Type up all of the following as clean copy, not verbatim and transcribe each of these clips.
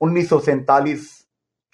1947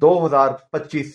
2025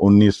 19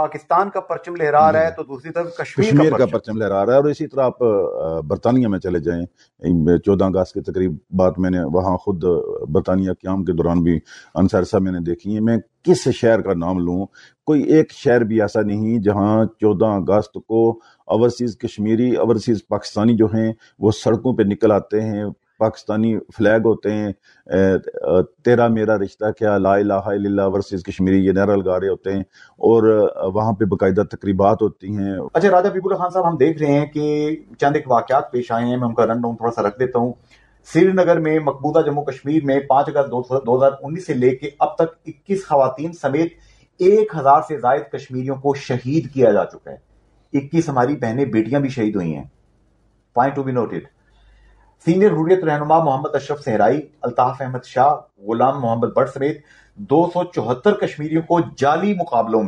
پاکستان کا پرچم لہرا رہا ہے تو دوسری طرف کشمیر کا پرچم لہرا رہا ہے. اور اسی طرح آپ برطانیہ میں چلے جائیں, 14 اگست کی تقریبات میں نے وہاں خود برطانیہ قیام کے دوران بھی انصار صاحب میں نے دیکھی ہیں. میں کس شہر کا نام لوں, کوئی ایک شہر بھی ایسا نہیں جہاں 14 اگست کو اوورسیز کشمیری, اوورسیز پاکستانی جو ہیں وہ سڑکوں پہ نکل آتے ہیں, پاکستانی فلیگ ہوتے ہیں, تیرا میرا رشتہ کیا, لا الہ الا اللہ ورسز کشمیری, یہ نعرہ لگا رہے ہوتے ہیں, اور وہاں پہ باقاعدہ تقریبات ہوتی ہیں. اچھا راجہ حبیب اللہ خان صاحب, ہم دیکھ رہے ہیں کہ چند ایک واقعات پیش آئے ہیں, میں ان کا رن ڈاؤن تھوڑا سا رکھ دیتا ہوں. سری نگر میں مقبوضہ جموں کشمیر میں 5 اگست 2019 سے لے کے اب تک 21 خواتین سمیت 1000 سے زائد کشمیریوں کو شہید کیا جا چکا ہے. 21 ہماری بہنیں بیٹیاں بھی شہید ہوئی ہیں. Point to be noted. Senior Hurriyat رہنما محمد اشرف صحرائی, الطاف احمد شاہ, غلام محمد بٹ سمیت 274 کشمیریوں کو جعلی مقابلوں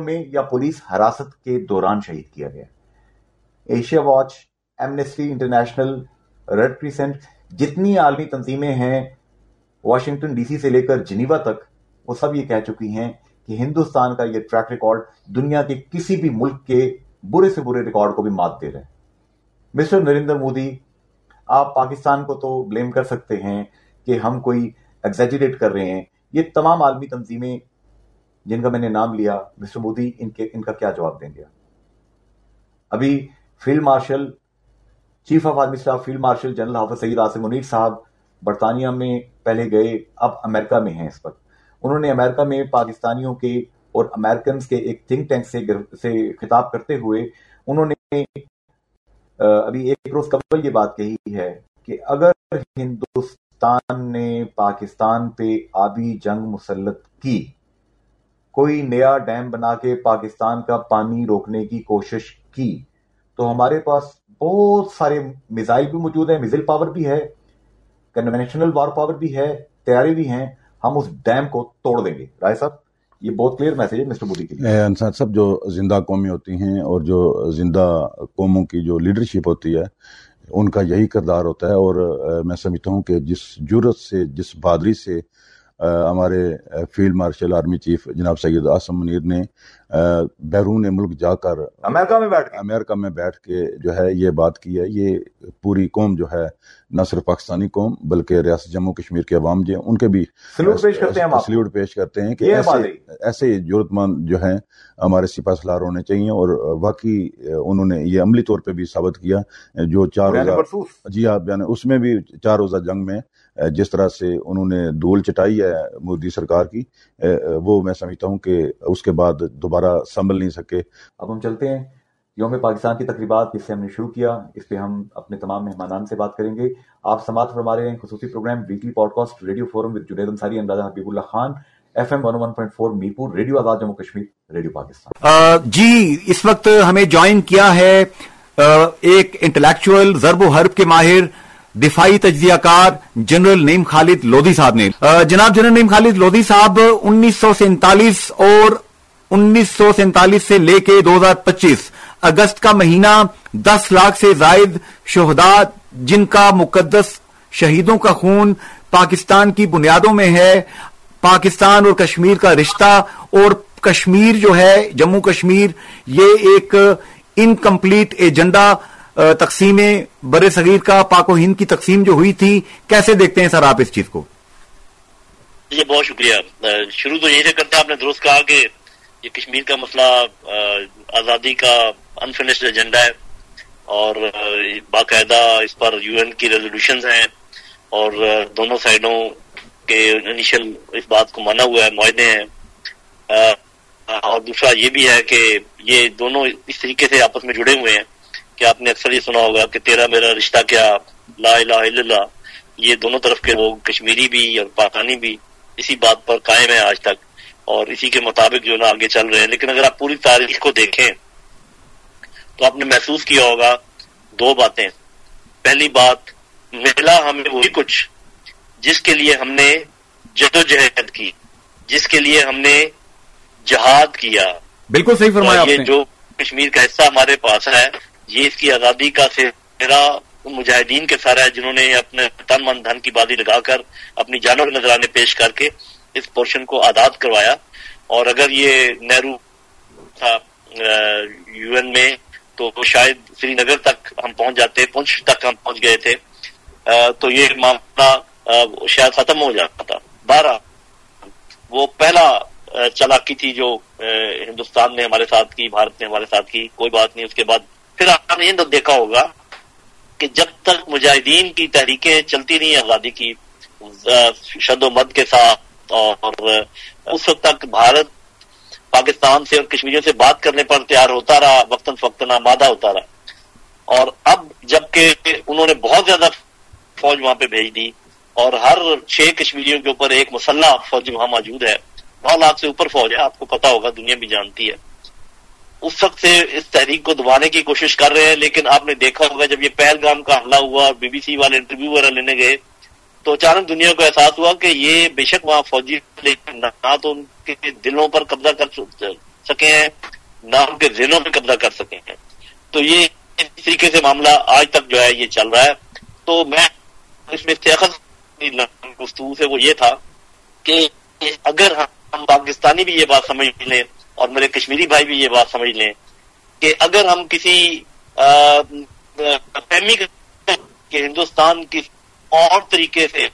میں یا پولیس حراست کے دوران شہید کیا گیا. Asia Watch, Amnesty International, Red Crescent, جتنی عالمی تنظیمیں ہیں واشنگٹن ڈی سی سے لے کر جنیوا تک, وہ سب یہ کہہ چکی ہیں کہ ہندوستان کا یہ ٹریک ریکارڈ دنیا کے کسی بھی ملک کے برے سے برے ریکارڈ کو بھی مات دے رہے ہیں. مسٹر نریندر مودی, آپ پاکستان کو تو بلیم کر سکتے ہیں کہ ہم کوئی ایگزیجریٹ کر رہے ہیں. یہ تمام عالمی تنظیمیں جن کا میں نے نام لیا, مسٹر مودی ان کا کیا جواب دیں گے؟ ابھی field marshal, chief of army staff field marshal general Hafiz Saeed Asim Munir صاحب برطانیہ میں پہلے گئے, اب امریکہ میں ہیں اس وقت. انہوں نے امریکہ میں پاکستانیوں کے اور امریکنز کے ایک تھنک ٹینک سے خطاب کرتے ہوئے انہوں نے ابھی ایک روز قبل یہ بات کہی ہے کہ اگر ہندوستان نے پاکستان پہ آبی جنگ مسلط کی, کوئی نیا ڈیم بنا کے پاکستان کا پانی روکنے کی کوشش کی, تو ہمارے پاس بہت سارے میزائل بھی موجود ہیں, میزائل پاور بھی ہے, کنونشنل وار پاور بھی ہے, تیاری بھی ہیں, ہم اس ڈیم کو توڑ دیں گے. رائے صاحب, یہ بہت کلیئر میسج ہے مسٹر مودی کے لیے. انصار صاحب, جو زندہ قومیں ہوتی ہیں اور جو زندہ قوموں کی جو لیڈرشپ ہوتی ہے ان کا یہی کردار ہوتا ہے. اور میں سمجھتا ہوں کہ جس جرأت سے, جس بہادری سے ہمارے فیلڈ مارشل آرمی چیف جناب سید عاصم منیر نے بیرون ملک جا کر امریکہ میں بیٹھ کے جو ہے یہ بات کی ہے, یہ پوری قوم جو ہے, نہ صرف پاکستانی قوم بلکہ ریاست جموں کشمیر کے عوام جو ان کے بھی سلیوٹ پیش کرتے ہیں کہ ایسے ضرورت مند جو ہیں ہمارے سپاہ سالار ہونے چاہیے. اور واقعی انہوں نے یہ عملی طور پہ بھی ثابت کیا. جو 4 روزہ, جی ہاں, اس میں بھی 4 روزہ جنگ میں جس طرح سے انہوں نے دھول چٹائی ہے مودی سرکار کی, وہ میں سمجھتا ہوں کہ اس کے بعد دوبارہ سنبھل نہیں سکے. اب ہم چلتے ہیں یوم پاکستان کی تقریبات جس سے ہم نے شروع کیا, اس پہ ہم اپنے تمام مہمانان سے بات کریں گے. آپ سماعت فرما رہے ہیں خصوصی programme weekly podcast radio forum with Junaid Ansari and Raja Habib Ullah Khan, FM 101.4 Mirpur, radio Azad Jammu Kashmir, radio Pakistan. جی, اس وقت ہمیں جوائن کیا ہے ایک انٹلیکچوئل, ضرب و حرب کے ماہر, دفاعی تجزیہ کار جنرل نعیم خالد لودھی صاحب نے. جناب جنرل نعیم خالد لودھی صاحب 1947 اور 1947 سے لے کے 2025 اگست کا مہینہ 10 لاکھ سے زائد شہداء جن کا مقدس شہیدوں کا خون پاکستان کی بنیادوں میں ہے, پاکستان اور کشمیر کا رشتہ, اور کشمیر جو ہے جموں کشمیر, یہ ایک انکمپلیٹ ایجنڈا تقسیم بر صغیر کا, پاک و ہند کی تقسیم جو ہوئی تھی, کیسے دیکھتے ہیں سر آپ اس چیز کو؟ جی بہت شکریہ. شروع تو یہی سے کرتے ہیں, آپ نے درست کہا کہ یہ کشمیر کا مسئلہ آزادی کا انفینشڈ ایجنڈا ہے اور باقاعدہ اس پر UN کی ریزولوشنز ہیں اور دونوں سائڈوں کے انیشل اس بات کو مانا ہوا ہے, معاہدے ہیں. اور دوسرا یہ بھی ہے کہ یہ دونوں اس طریقے سے آپس میں جڑے ہوئے ہیں کہ آپ نے اکثر یہ سنا ہوگا کہ تیرا میرا رشتہ کیا, لا الہ الا اللہ, یہ دونوں طرف کے لوگ کشمیری بھی اور پاکستانی بھی اسی بات پر قائم ہیں آج تک اور اسی کے مطابق جو نا آگے چل رہے ہیں. لیکن اگر آپ پوری تاریخ کو دیکھیں تو آپ نے محسوس کیا ہوگا 2 باتیں. پہلی بات, ملا ہمیں وہی کچھ جس کے لیے ہم نے جدوجہد کی, جس کے لیے ہم نے جہاد کیا. بالکل صحیح فرمایا آپ نے. یہ جو کشمیر کا حصہ ہمارے پاس ہے, یہ اس کی آزادی کا سہرا مجاہدین کے سارا ہے جنہوں نے اپنے تن من دھن کی بازی لگا کر اپنی جانوں کے نذرانے پیش کر کے اس پورشن کو آزاد کروایا. اور اگر یہ نہرو تھا UN میں تو شاید سری نگر تک ہم پہنچ جاتے, پونچھ تک ہم پہنچ گئے تھے, تو یہ معاملہ شاید ختم ہو جاتا تھا. 12 وہ پہلا چالاکی تھی جو ہندوستان نے ہمارے ساتھ کی, بھارت نے ہمارے ساتھ کی, کوئی بات نہیں. اس کے بعد پھر آپ نے یہ تو دیکھا ہوگا کہ جب تک مجاہدین کی تحریکیں چلتی رہی آزادی کی شد و مد کے ساتھ, اور اس وقت تک بھارت پاکستان سے اور کشمیریوں سے بات کرنے پر تیار ہوتا رہا, وقتاً فوقتاً آمادہ ہوتا رہا. اور اب جبکہ انہوں نے بہت زیادہ فوج وہاں پہ بھیج دی, اور ہر 6 کشمیریوں کے اوپر ایک مسلح فوج وہاں موجود ہے, 9 لاکھ سے اوپر فوج ہے, آپ کو پتا ہوگا, دنیا بھی جانتی ہے. اس وقت سے اس تحریک کو دبانے کی کوشش کر رہے ہیں. لیکن آپ نے دیکھا ہوگا جب یہ پہلگام کا حملہ ہوا اور BBC والے انٹرویو وغیرہ لینے گئے تو اچانک دنیا کو احساس ہوا کہ یہ بے شک وہاں فوجی لیکن نہ تو ان کے دلوں پر قبضہ کر سکے ہیں, نہ ان کے ذہنوں پہ قبضہ کر سکے ہیں. تو یہ اس طریقے سے معاملہ آج تک جو ہے یہ چل رہا ہے. تو میں اس میں گفتگو سے وہ یہ تھا کہ اگر ہم پاکستانی بھی یہ بات سمجھ لیں اور میرے کشمیری بھائی بھی یہ بات سمجھ لیں کہ اگر ہم کسی فہمی کہ ہندوستان کی اور طریقے سے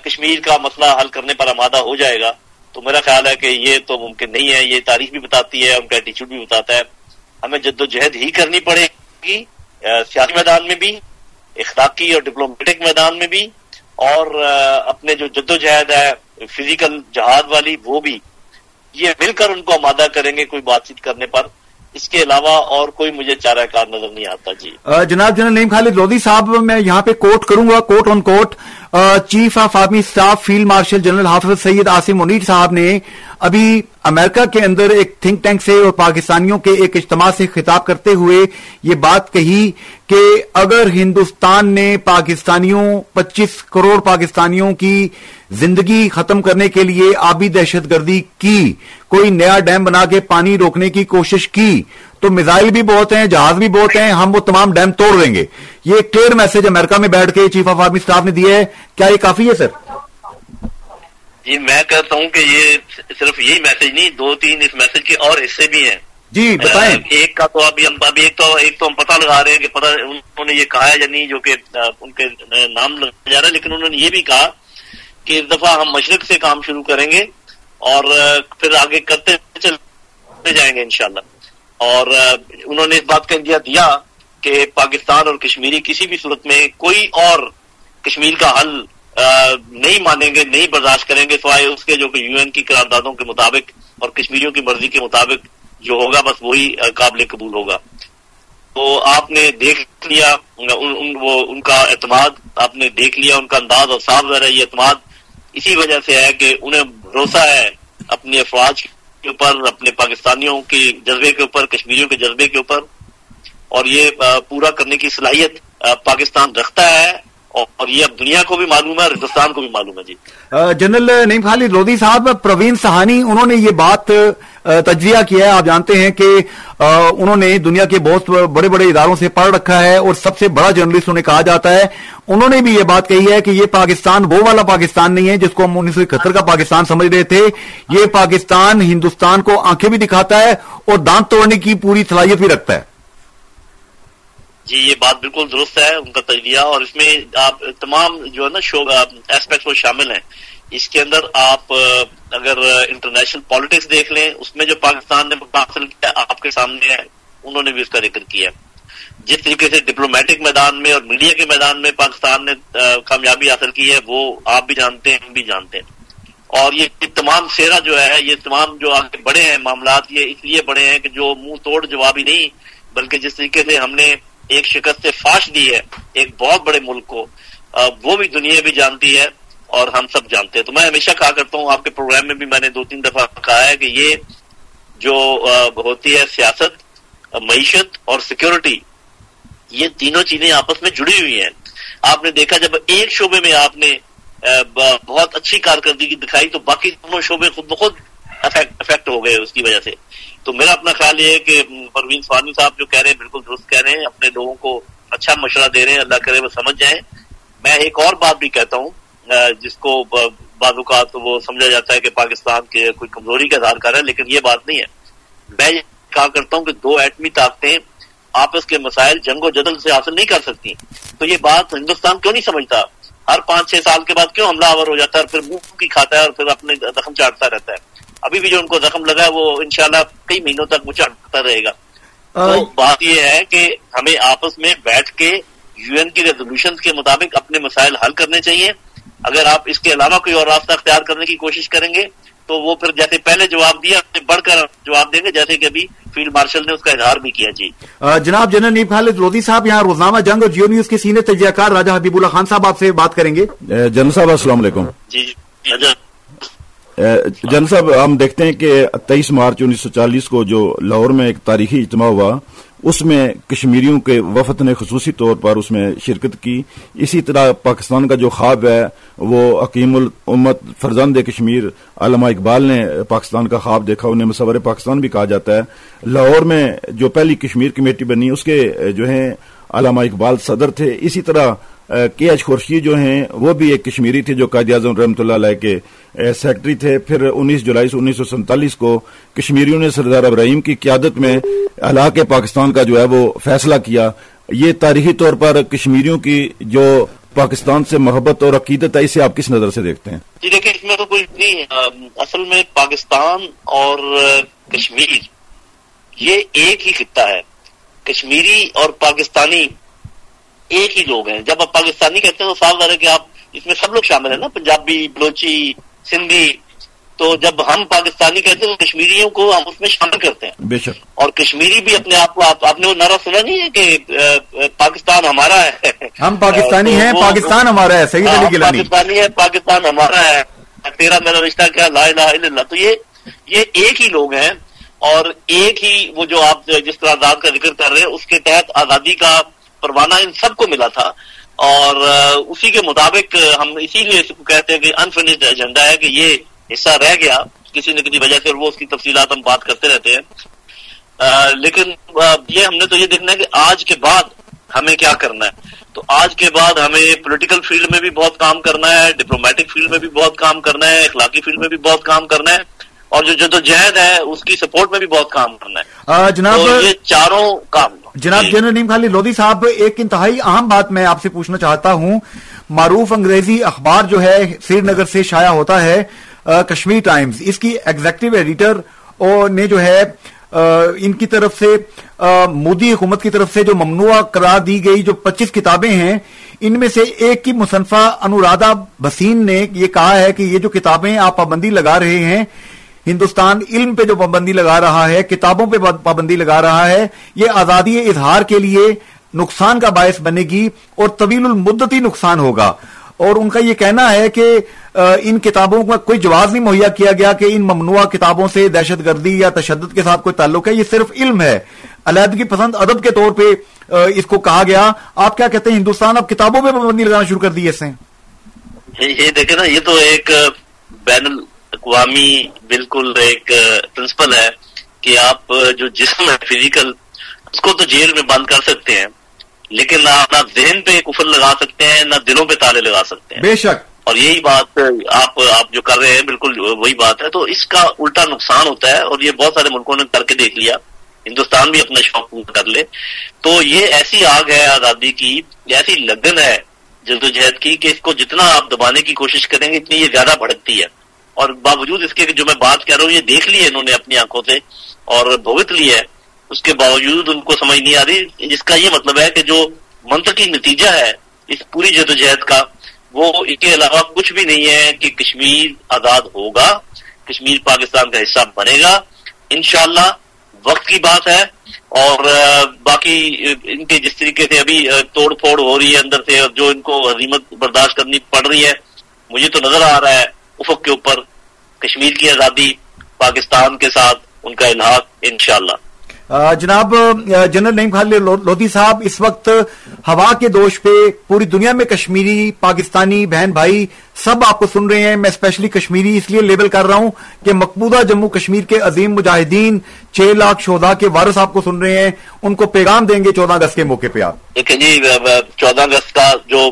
کشمیر کا مسئلہ حل کرنے پر آمادہ ہو جائے گا, تو میرا خیال ہے کہ یہ تو ممکن نہیں ہے. یہ تاریخ بھی بتاتی ہے, ان کا ایٹیچیوڈ بھی بتاتا ہے. ہمیں جدوجہد ہی کرنی پڑے گی, سیاسی میدان میں بھی, اخلاقی اور ڈپلومیٹک میدان میں بھی, اور اپنے جو جدوجہد ہے فزیکل جہاد والی وہ بھی. یہ مل کر ان کو آمادہ کریں گے کوئی بات چیت کرنے پر. اس کے علاوہ اور کوئی مجھے چارہ کار نظر نہیں آتا. جی جناب جنرل نعیم خالد لودھی صاحب, میں یہاں پہ کوٹ کروں گا, quote unquote, chief of army staff field marshal general Hafiz Syed Asim Munir صاحب نے ابھی امریکہ کے اندر ایک تھنک ٹینک سے اور پاکستانیوں کے ایک اجتماع سے خطاب کرتے ہوئے یہ بات کہی کہ اگر ہندوستان نے 25 کروڑ پاکستانیوں کی زندگی ختم کرنے کے لیے آبی دہشت گردی کی, کوئی نیا ڈیم بنا کے پانی روکنے کی کوشش کی, تو میزائل بھی بہت ہیں, جہاز بھی بہت ہیں, ہم وہ تمام ڈیم توڑ دیں گے. یہ ایک کلیئر میسج امریکہ میں بیٹھ کے چیف آف آرمی اسٹاف نے دیا ہے. کیا یہ کافی ہے سر؟ جی میں کہتا ہوں کہ یہ صرف یہی میسج نہیں, 2-3 اس میسج کے اور حصے بھی ہیں. جی بتائیں. ایک کا تو ابھی ایک تو ہم پتہ لگا رہے ہیں کہ انہوں نے یہ کہا ہے یا نہیں, جو کہ ان کے نام لگا جا رہا ہے, لیکن انہوں نے یہ بھی کہا کہ اس دفعہ ہم مشرق سے کام شروع کریں گے اور پھر آگے کرتے چلتے جائیں گے انشاءاللہ. اور انہوں نے اس بات کا اندیا دیا کہ پاکستان اور کشمیری کسی بھی صورت میں کوئی اور کشمیر کا حل نہیں مانیں گے, نہیں برداشت کریں گے سوائے اس کے جو کہ UN کی قراردادوں کے مطابق اور کشمیریوں کی مرضی کے مطابق جو ہوگا بس وہی قابل قبول ہوگا. تو آپ نے دیکھ لیا ان کا اعتماد, آپ نے دیکھ لیا ان کا انداز, اور صاف ظاہر ہے یہ اعتماد اسی وجہ سے ہے کہ انہیں بھروسہ ہے اپنی افواج کے اوپر, اپنے پاکستانیوں کے جذبے کے اوپر, کشمیریوں کے جذبے کے اوپر, اور یہ پورا کرنے کی صلاحیت پاکستان رکھتا ہے. اور یہ اب دنیا کو بھی معلوم ہے اور ہندوستان کو بھی معلوم ہے. جی جنرل نعیم خالد لودھی صاحب, پروین سہانی انہوں نے یہ بات تجزیہ کیا ہے. آپ جانتے ہیں کہ انہوں نے دنیا کے بہت بڑے بڑے اداروں سے پڑھ رکھا ہے اور سب سے بڑا جرنلسٹ انہیں کہا جاتا ہے. انہوں نے بھی یہ بات کہی ہے کہ یہ پاکستان وہ والا پاکستان نہیں ہے جس کو ہم 1971 کا پاکستان سمجھ رہے تھے. یہ پاکستان ہندوستان کو آنکھیں بھی دکھاتا ہے اور دانت توڑنے کی پوری صلاحیت بھی رکھتا ہے. جی یہ بات بالکل درست ہے ان کا تجزیہ, اور اس میں آپ تمام جو ہے نا ایسپیکٹس وہ شامل ہیں. اس کے اندر آپ اگر انٹرنیشنل پالیٹکس دیکھ لیں, اس میں جو پاکستان نے حاصل کیا آپ کے سامنے ہے, انہوں نے بھی اس کا ذکر کیا. جس طریقے سے ڈپلومیٹک میدان میں اور میڈیا کے میدان میں پاکستان نے کامیابی حاصل کی ہے وہ آپ بھی جانتے ہیں, ہم بھی جانتے ہیں. اور یہ تمام سیرا جو ہے, یہ تمام جو آگے بڑھے ہیں معاملات, یہ اس لیے بڑھے ہیں کہ جو منہ توڑ جواب ہی نہیں, بلکہ جس طریقے سے ہم نے ایک شکست سے فاش دی ہے ایک بہت بڑے ملک کو, وہ بھی دنیا بھی جانتی ہے اور ہم سب جانتے ہیں. تو میں ہمیشہ کہا کرتا ہوں, آپ کے پروگرام میں بھی میں نے 2-3 دفعہ کہا ہے کہ یہ جو ہوتی ہے سیاست, معیشت اور سیکورٹی, یہ تینوں چیزیں آپس میں جڑی ہوئی ہیں. آپ نے دیکھا جب ایک شعبے میں آپ نے بہت اچھی کارکردگی دکھائی تو باقی دونوں شعبے خود بخود افیکٹ ہو گئے اس کی وجہ سے. تو میرا اپنا خیال یہ ہے کہ پروین سہانی صاحب جو کہہ رہے ہیں بالکل درست کہہ رہے ہیں, اپنے لوگوں کو اچھا مشورہ دے رہے ہیں, اللہ کرے وہ سمجھ جائیں. میں ایک اور بات بھی کہتا ہوں جس کو بعض اوقات وہ سمجھا جاتا ہے کہ پاکستان کے کوئی کمزوری کا اظہار کر رہا ہے، لیکن یہ بات نہیں ہے. میں یہ کہا کرتا ہوں کہ دو ایٹمی طاقتیں آپس کے مسائل جنگ و جدل سے حاصل نہیں کر سکتی. تو یہ بات ہندوستان کیوں نہیں سمجھتا؟ ہر 5-6 سال کے بعد کیوں حملہ آور ہو جاتا ہے اور پھر منہ کی کھاتا ہے اور پھر اپنے زخم چاٹتا رہتا ہے. ابھی بھی جو ان کو زخم لگا ہے وہ انشاءاللہ کئی مہینوں تک وہ چاٹتا رہے گا. تو بات یہ ہے کہ ہمیں آپس میں بیٹھ کے UN کی ریزولوشنز کے مطابق اپنے مسائل حل کرنے چاہیے. اگر آپ اس کے علاوہ کوئی اور راستہ اختیار کرنے کی کوشش کریں گے تو وہ پھر جیسے پہلے جواب دیا بڑھ کر جواب دیں گے، جیسے کہ ابھی فیلڈ مارشل نے اس کا اظہار بھی کیا. جی جناب جنرل نیب خالد لودھی صاحب، یہاں روزنامہ جنگ اور جیو نیوز کے سینئر تجزیہ کار راجہ حبیب اللہ خان صاحب آپ سے بات کریں گے. جنرل صاحب السلام علیکم. جی جنرل صاحب، ہم دیکھتے ہیں کہ 23 مارچ 1940 کو جو لاہور میں ایک تاریخی اجتماع ہوا، اس میں کشمیریوں کے وفد نے خصوصی طور پر اس میں شرکت کی. اسی طرح پاکستان کا جو خواب ہے وہ حکیم الامت فرزند کشمیر علامہ اقبال نے پاکستان کا خواب دیکھا، انہیں مصور پاکستان بھی کہا جاتا ہے. لاہور میں جو پہلی کشمیر کمیٹی بنی اس کے جو ہیں علامہ اقبال صدر تھے. اسی طرح کے ایچ خورشید جو ہیں وہ بھی ایک کشمیری تھے جو قائد اعظم رحمۃ اللہ علیہ کے سیکرٹری تھے. پھر 19 جولائی 1947 کو کشمیریوں نے سردار ابراہیم کی قیادت میں ہلاک پاکستان کا جو ہے وہ فیصلہ کیا. یہ تاریخی طور پر کشمیریوں کی جو پاکستان سے محبت اور عقیدت ہے، اسے آپ کس نظر سے دیکھتے ہیں؟ جی دیکھیں، اس میں تو کوئی نہیں، اصل میں پاکستان اور کشمیر یہ ایک ہی خطہ ہے. کشمیری اور پاکستانی ایک ہی لوگ ہیں. جب آپ پاکستانی کہتے ہیں تو صاف ظاہر ہے کہ آپ اس میں سب لوگ شامل ہیں نا، پنجابی، بلوچی، سندھی. تو جب ہم پاکستانی کہتے ہیں تو کشمیریوں کو ہم اس میں شامل کرتے ہیں. بے شک. اور کشمیری بھی اپنے آپ کو، آپ نے وہ نعرہ سنا نہیں ہے کہ پاکستان ہمارا ہے، ہم پاکستانی ہیں، پاکستان ہمارا ہے. سید علی گیلانی پاکستانی ہے، پاکستان ہمارا ہے، تیرا میرا رشتہ کیا، لا الہ الا اللہ. تو یہ ایک ہی لوگ ہیں اور ایک ہی وہ جو آپ جس طرح آزاد کا ذکر کر رہے ہیں اس کے تحت آزادی کا پروانہ ان سب کو ملا تھا. اور اسی کے مطابق ہم اسی لیے اس کو کہتے ہیں کہ انفینشڈ ایجنڈا ہے کہ یہ حصہ رہ گیا کسی نہ کسی وجہ سے، اور وہ اس کی تفصیلات ہم بات کرتے رہتے ہیں. لیکن یہ ہم نے تو یہ دیکھنا ہے کہ آج کے بعد ہمیں کیا کرنا ہے. تو آج کے بعد ہمیں پولیٹیکل فیلڈ میں بھی بہت کام کرنا ہے، ڈپلومیٹک فیلڈ میں بھی بہت کام کرنا ہے، اخلاقی فیلڈ میں بھی بہت کام کرنا ہے، اور جو جدوجہد ہے اس کی سپورٹ میں بھی بہت کام کرنا ہے. جناب یہ چاروں کام. جناب جنرل نیم خالد لودھی صاحب، ایک انتہائی اہم بات میں آپ سے پوچھنا چاہتا ہوں. معروف انگریزی اخبار جو ہے سری نگر سے شائع ہوتا ہے کشمیر ٹائمز، اس کی ایگزیکٹو ایڈیٹر نے جو ہے ان کی طرف سے مودی حکومت کی طرف سے جو ممنوع قرار دی گئی جو 25 کتابیں ہیں، ان میں سے ایک کی مصنفہ انورادھا بھسین نے یہ کہا ہے کہ یہ جو کتابیں آپ پابندی لگا رہے ہیں، ہندوستان علم پہ جو پابندی لگا رہا ہے، کتابوں پہ پابندی لگا رہا ہے، یہ آزادی اظہار کے لیے نقصان کا باعث بنے گی اور طویل المدتی نقصان ہوگا. اور ان کا یہ کہنا ہے کہ ان کتابوں کا کوئی جواز نہیں مہیا کیا گیا کہ ان ممنوع کتابوں سے دہشت گردی یا تشدد کے ساتھ کوئی تعلق ہے، یہ صرف علم ہے، علیحدگی پسند ادب کے طور پہ اس کو کہا گیا. آپ کیا کہتے ہیں، ہندوستان اب کتابوں پہ پابندی لگانا شروع کر دی ہے اس نے؟ یہ دیکھیں نا، یہ تو ایک بین الاقوامی بالکل ایک پرنسپل ہے کہ آپ جو جسم ہے فزیکل اس کو تو جیل میں بند کر سکتے ہیں، لیکن نہ ذہن پہ کفر لگا سکتے ہیں، نہ دلوں پہ تالے لگا سکتے ہیں. بے شک. اور یہی بات آپ جو کر رہے ہیں بالکل وہی بات ہے. تو اس کا الٹا نقصان ہوتا ہے، اور یہ بہت سارے ملکوں نے کر کے دیکھ لیا. ہندوستان بھی اپنا شوق پورا کر لے تو یہ ایسی آگ ہے آزادی کی، ایسی لگن ہے جدوجہد کی کہ اس کو جتنا آپ دبانے کی کوشش کریں گے اتنی یہ زیادہ بھڑکتی ہے. اور باوجود اس کے جو میں بات کر رہا ہوں، یہ دیکھ لی ہے انہوں نے اپنی آنکھوں سے اور بھگت لی ہے، اس کے باوجود ان کو سمجھ نہیں آ رہی. جس کا یہ مطلب ہے کہ جو منطقی نتیجہ ہے اس پوری جدوجہد کا، وہ اس کے علاوہ کچھ بھی نہیں ہے کہ کشمیر آزاد ہوگا، کشمیر پاکستان کا حصہ بنے گا انشاءاللہ. وقت کی بات ہے. اور باقی ان کے جس طریقے سے ابھی توڑ پھوڑ ہو رہی ہے اندر سے، اور جو ان کو ہزیمت برداشت کرنی پڑ رہی ہے، مجھے تو نظر آ رہا ہے افق کے اوپر کشمیر کی آزادی، پاکستان کے ساتھ ان کا الحاق انشاءاللہ. جناب جنرل نعیم خالد لودھی صاحب، اس وقت ہوا کے دوش پہ پوری دنیا میں کشمیری، پاکستانی بہن بھائی سب آپ کو سن رہے ہیں. میں اسپیشلی کشمیری اس لیے لیبل کر رہا ہوں کہ مقبوضہ جموں کشمیر کے عظیم مجاہدین 6 لاکھ شہداء کے وارث آپ کو سن رہے ہیں. ان کو پیغام دیں گے 14 اگست کے موقع پہ آپ؟ دیکھیں جی، 14 اگست کا جو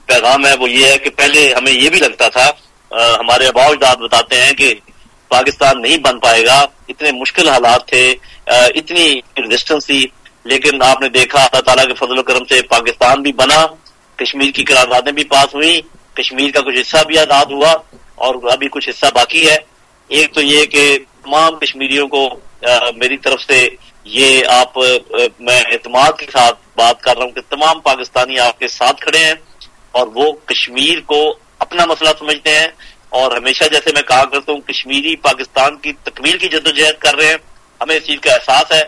پیغام ہے وہ یہ ہے کہ پہلے ہمیں یہ بھی لگتا تھا ہمارے آباء و اجداد بتاتے ہیں کہ پاکستان نہیں بن پائے گا، اتنے مشکل حالات تھے، اتنی ریزسٹنس تھی، لیکن آپ نے دیکھا اللہ تعالیٰ کے فضل و کرم سے پاکستان بھی بنا، کشمیر کی قراردادیں بھی پاس ہوئی، کشمیر کا کچھ حصہ بھی آزاد ہوا اور ابھی کچھ حصہ باقی ہے۔ ایک تو یہ کہ تمام کشمیریوں کو میری طرف سے یہ میں اعتماد کے ساتھ بات کر رہا ہوں کہ تمام پاکستانی آپ کے ساتھ کھڑے ہیں اور وہ کشمیر کو اپنا مسئلہ سمجھتے ہیں، اور ہمیشہ جیسے میں کہا کرتا ہوں کشمیری پاکستان کی تکمیل کی جدوجہد کر رہے ہیں، ہمیں اس چیز کا احساس ہے،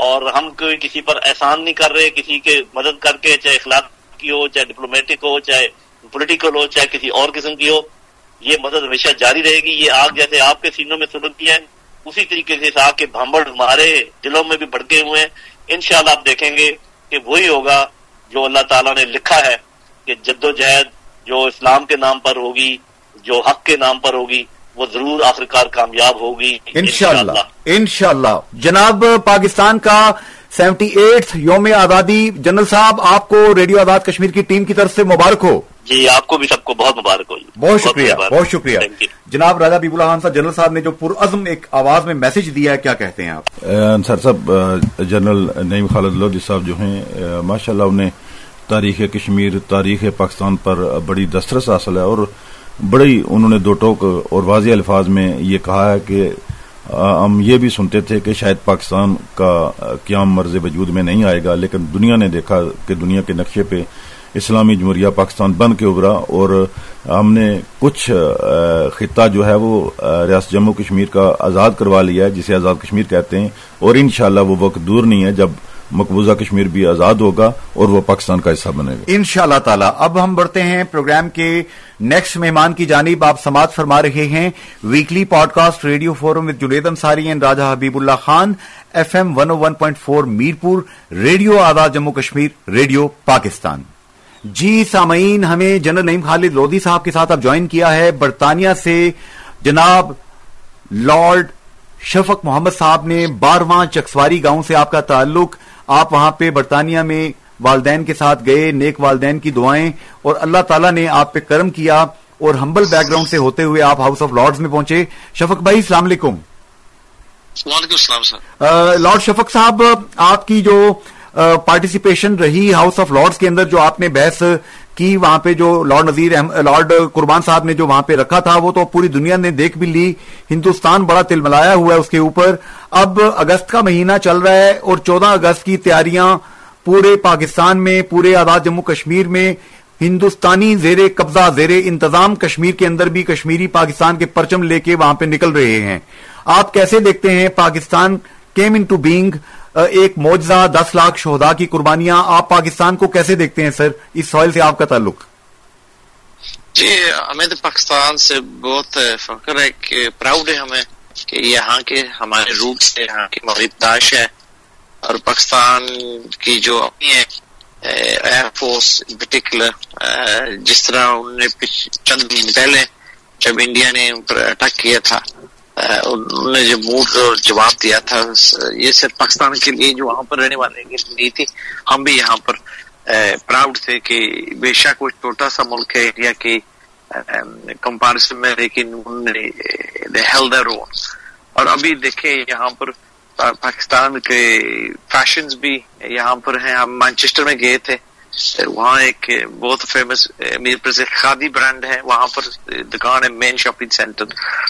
اور ہم کوئی کسی پر احسان نہیں کر رہے، کسی کے مدد کر کے، چاہے اخلاقی ہو، چاہے ڈپلومیٹک ہو، چاہے پولیٹیکل ہو، چاہے کسی اور قسم کی ہو، یہ مدد ہمیشہ جاری رہے گی۔ یہ آگ جیسے آپ کے سینوں میں سلگتی ہے، اسی طریقے سے اس آگ کے بھانبڑ ہمارے دلوں میں بھی بھڑکے ہوئے ہیں۔ انشاءاللہ آپ دیکھیں گے کہ وہی ہوگا جو اللہ تعالیٰ نے لکھا ہے کہ جدوجہد جو اسلام کے نام پر ہوگی، جو حق کے نام پر ہوگی، وہ ضرور آخرکار کامیاب ہوگی انشاءاللہ۔ جناب پاکستان کا 78 یوم آزادی، جنرل صاحب آپ کو ریڈیو آزاد کشمیر کی ٹیم کی طرف سے مبارک ہو۔ جی آپ کو بھی سب کو بہت مبارک ہو۔ بہت شکریہ، بہت شکریہ۔ جناب راجہ حبیب اللہ خان صاحب، جنرل صاحب نے جو پرعزم ایک آواز میں میسج دیا ہے، کیا کہتے ہیں آپ؟ انصار صاحب، جنرل نعیم خالد لودھی صاحب جو ہیں ماشاءاللہ انہیں تاریخ کشمیر، تاریخ پاکستان پر بڑی دسترس حاصل ہے، اور بڑی انہوں نے دو ٹوک اور واضح الفاظ میں یہ کہا ہے کہ ہم یہ بھی سنتے تھے کہ شاید پاکستان کا قیام مرز وجود میں نہیں آئے گا، لیکن دنیا نے دیکھا کہ دنیا کے نقشے پہ اسلامی جمہوریہ پاکستان بن کے ابھرا، اور ہم نے کچھ خطہ جو ہے وہ ریاست جموں کشمیر کا آزاد کروا لیا ہے، جسے آزاد کشمیر کہتے ہیں، اور انشاءاللہ وہ وقت دور نہیں ہے جب مقبوضہ کشمیر بھی آزاد ہوگا اور وہ پاکستان کا حصہ بنے گا انشاءاللہ تعالی۔ اب ہم بڑھتے ہیں پروگرام کے نیکسٹ مہمان کی جانب۔ آپ سماعت فرما رہے ہیں weekly podcast radio forum with Junaid Ansari and Raja Habib Ullah Khan, FM 101.4 Mirpur, radio Azad Jammu Kashmir, radio Pakistan. جی سامعین، ہمیں جنرل نعیم خالد لودھی صاحب کے ساتھ اب جوائن کیا ہے برطانیہ سے جناب لارڈ شفق محمد صاحب نے۔ 12واں چکسواری گاؤں سے آپ کا تعلق، آپ وہاں پہ برطانیہ میں والدین کے ساتھ گئے، نیک والدین کی دعائیں، اور اللہ تعالیٰ نے آپ پہ کرم کیا، اور ہمبل بیک گراؤنڈ سے ہوتے ہوئے آپ ہاؤس آف لارڈز میں پہنچے۔ شفق بھائی السلام علیکم۔ وعلیکم السلام سر۔ لارڈ شفق صاحب، آپ کی جو پارٹیسپیشن رہی ہاؤس آف لارڈز کے اندر، جو آپ نے بحث کی وہاں پہ، جو لارڈ قربان صاحب نے جو وہاں پہ رکھا تھا، وہ تو پوری دنیا نے دیکھ بھی لی، ہندوستان بڑا تلملایا ہوا ہے اس کے اوپر۔ اب اگست کا مہینہ چل رہا ہے اور 14 اگست کی تیاریاں پورے پاکستان میں، پورے آزاد جموں کشمیر میں، ہندوستانی زیر قبضہ، زیر انتظام کشمیر کے اندر بھی کشمیری پاکستان کے پرچم لے کے وہاں پہ نکل رہے ہیں۔ آپ کیسے دیکھتے ہیں پاکستان کیم ان ٹو بینگ، ایک معجزہ، 10 لاکھ شہداء کی قربانیاں، آپ پاکستان کو کیسے دیکھتے ہیں سر؟ اس سوال سے آپ کا تعلق؟ جی ہمیں تو پاکستان سے بہت فخر ہے، کہ پراؤڈ ہے ہمیں کہ یہاں کے ہمارے روٹس ہے، یہاں کی موجوداش ہے، اور پاکستان کی جو اپنی ایئر فورس ان پرٹیکولر، جس طرح انہوں نے چند دن پہلے جب انڈیا نے ان پر اٹیک کیا تھا، انہوں نے جو موڈ اور جواب دیا تھا، یہ صرف پاکستان کے لیے جو وہاں پر رہنے والے نہیں تھی، ہم بھی یہاں پر پراؤڈ تھے کہ بے شک وہ چھوٹا سا ملک ہے انڈیا کے کمپیرزن میں، لیکن انہوں نے they held their own۔ اور ابھی دیکھیں یہاں پر پاکستان کے فیشنز بھی یہاں پر ہیں۔ ہم مانچسٹر میں گئے تھے، وہاں ایک بہت فیمس میر پر سے کھادی برانڈ ہے، وہاں پر دکان ہے، مین شاپنگ سینٹر۔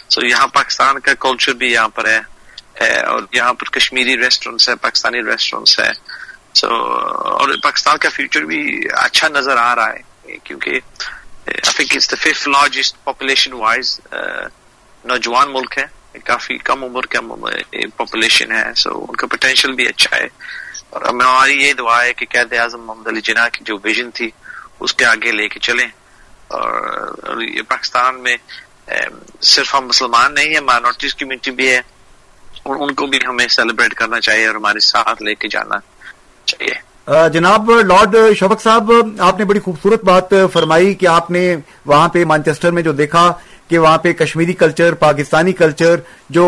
سو یہاں پاکستان کا کلچر بھی یہاں پر ہے، اور یہاں پر کشمیری ریسٹورینٹس ہے، پاکستانی ریسٹورینٹس ہے۔ سو اور پاکستان کا فیوچر بھی اچھا نظر آ رہا ہے، کیونکہ I think it's the 5th largest population wise نوجوان ملک ہے، کافی کم عمر کا پاپولیشن ہے، سو ان کا پوٹینشیل بھی اچھا ہے۔ اور ہماری یہ دعا ہے کہ قائد اعظم محمد علی جناح کی جو ویژن تھی اس کے آگے لے کے چلیں، اور یہ پاکستان میں صرف ہم مسلمان نہیں ہیں، مائنورٹیز کمیونٹی بھی ہے، اور ان کو بھی ہمیں سیلیبریٹ کرنا چاہیے اور ہمارے ساتھ لے کے جانا چاہیے۔ جناب لارڈ شفق صاحب، آپ نے بڑی خوبصورت بات فرمائی کہ آپ نے وہاں پہ مانچسٹر میں جو دیکھا کہ وہاں پہ کشمیری کلچر، پاکستانی کلچر، جو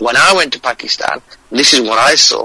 When I went to Pakistan, this is what I saw.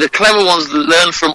The clever ones learn from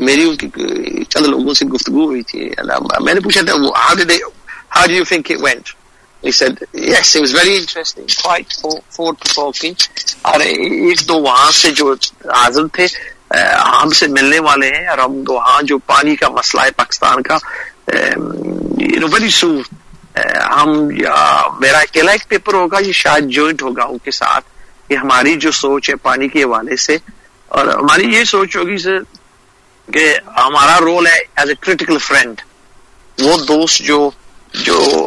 میری ان کی چند لوگوں سے گفتگو ہوئی تھی. میں نے پوچھا تھا how do you think it went? He said yes, it was very interesting, quite thought-provoking. اور ایک دو وہاں سے جو حاضر تھے ہم سے ملنے والے ہیں, اور ہم وہاں جو پانی کا مسئلہ ہے پاکستان کا very soon میرا اکیلا ایک پیپر ہوگا, یہ شاید جوائنٹ ہوگا ان کے ساتھ, کہ ہماری جو سوچ ہے پانی کے حوالے سے, اور ہماری یہ سوچ ہوگی سر کہ ہمارا رول ہے ایز اے کریٹیکل فرینڈ, وہ دوست جو